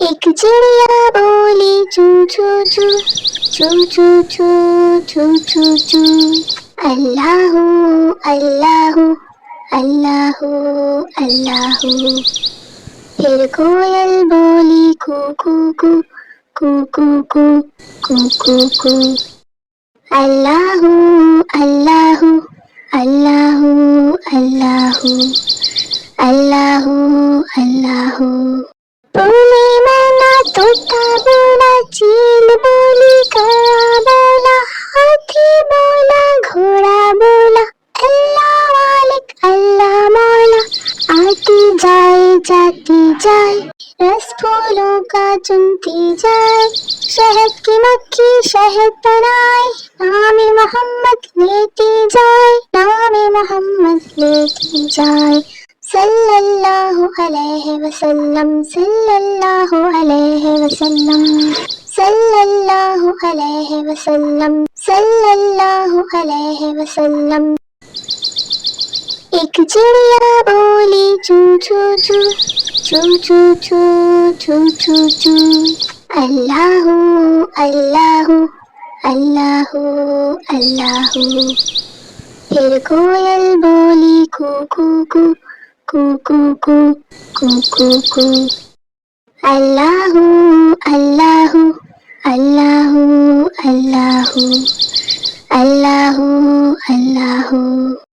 ایک چڑیا بولی چو چو چو چو چو چو چو چو چو، اللہ اللہ اللہ اللہ۔ پھر کوئل بولی کو کو کو کو کو کو کو کو کو، اللہ اللہ اللہ اللہ اللہ اللہ۔ بولی مینا طوطا بولا، چیل بولی کوا بولا، ہاتھی بولا گھوڑا بولا، اللہ مالک اللہ مولا، آتی جائے جاتی جائے، رس پھولوں کا چنتی جائے، شہد کی مکھی شہد بنائے، نام محمد لیتی جائے، نام محمد لیتی جائے، صلی اللہ علیہ وسلم صلی اللہ علیہ وسلم صلی اللہ علیہ وسلم صلی اللہ علیہ وسلم۔ ایک چڑیا بولی چو چو چو چو چو چو چو چو چو، اللہ اللہ اللہ اللہ۔ پھر کوئل بولی کو کو کو کو کو کو کو کو کو، اللہ اللہ اللہ اللہ اللہ اللہ۔